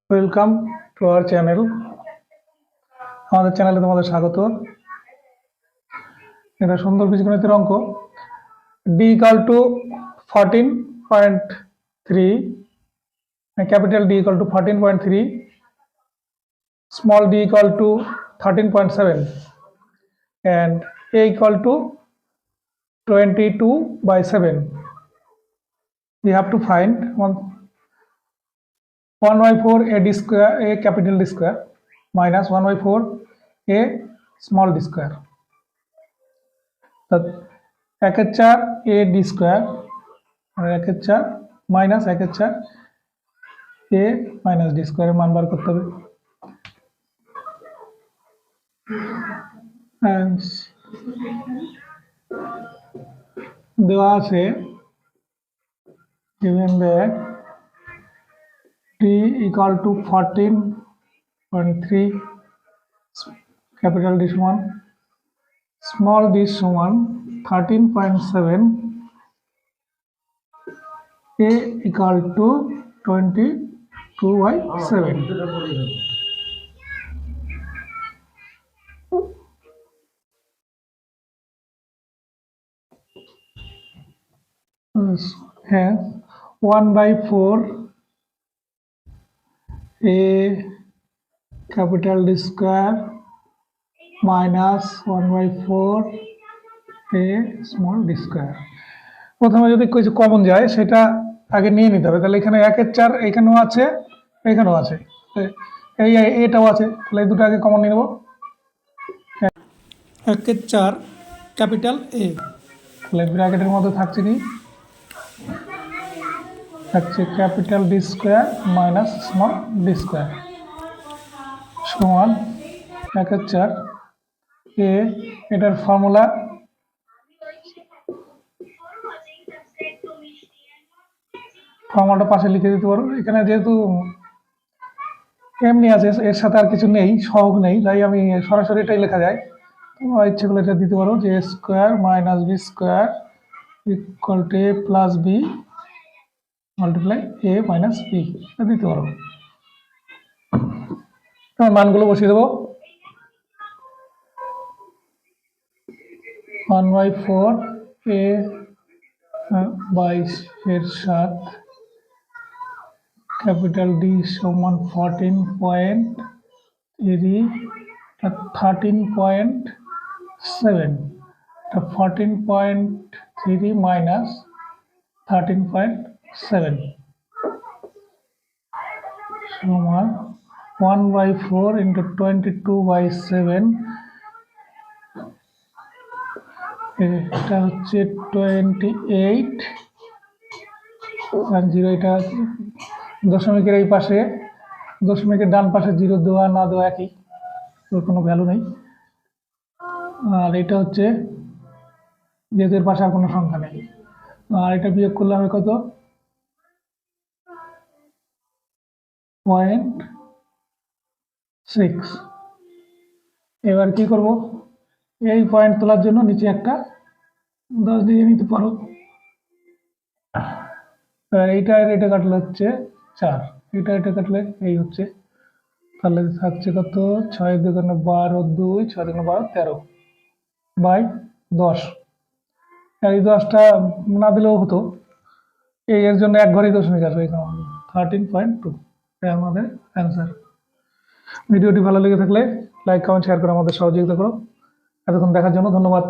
Welcome to our channel. আমাদের চ্যানেলে তোমাদের স্বাগত। এটা সুন্দর বীজগণিতের অঙ্ক। d equal to 14.3, capital D equal to 14.3, small d equal to 13.7 and a equal to 22/7. We have to find 1/4 a d square, a capital D square minus 1/4 a small d square. একের 4 a d square আর একের 4 minus একের 4 a minus d square এর মান বার করতে হবে। দেওয়া আছে given that d equal to 14.3, capital D সমান small d সমান 13.7, a equal to 22/7. Hence 1/4 a capital D square minus 1/4 a small d square. প্রথমে যদি কিছু কমন যায় সেটা আগে নিয়ে নিতে হবে। তাহলে এখানে 1/4 এখানেও আছে, এখানেও আছে, এই এটাও আছে, তাহলে এই দুটো আগে কমন নিয়ে নেব। 1/4 ক্যাপিটাল এ, তাহলে ব্র্যাকেটের মধ্যে থাকছে কি, থাকছে capital D square minus small D square সমান 1/4 এ। এটার ফর্মুলা পাশে লিখে দিতে পারো। এখানে যেহেতু এমনি আছে, এর সাথে আর কিছু নেই, সহগ নেই, তাই আমি সরাসরি এটাই লেখা যায়। তোমরা ইচ্ছে করলে এটা দিতে পারো যে square minus B square equal to A plus B multiply A minus B, এটা দিতে পারো। তোমার মানগুলো বসিয়ে দেবো। 1/4 a বাই এর 7, ক্যাপিটাল ডি সমান 14.3, 13.7, 14.3 মাইনাস 13.7 সমান 1/4 into 22/7, এটা হচ্ছে 28 আর 0, এটা দশমিকের এই পাশে, দশমিকের ডান পাশে 0 দেওয়া না দেওয়া একই, ওর কোনো ভ্যালু নেই। আর এটা হচ্ছে যেহেতু এর পাশে আর কোনো সংখ্যা নেই, আর এটা বিয়োগ করলে হবে কত, 0.6। এবার কি করব, এই পয়েন্ট তোলার জন্য নিচে একটা 10 দিয়ে নিতে পারো। আর এইটা এটা কাটলে হচ্ছে 4, এটা কাটলে এই হচ্ছে, তাহলে থাকছে কত, 6 × 2 = 12, 2 6 × 12 13 বাই 10। আর এই 10টা না দিলেও হতো, এর জন্য এক ঘরেই দশমিক আসবে, 13.2, এটা আমাদের অ্যান্সার। ভিডিওটি ভালো লেগে থাকলে লাইক কমেন্ট শেয়ার করে আমাদের সহযোগিতা করো। এতক্ষণ দেখার জন্য ধন্যবাদ।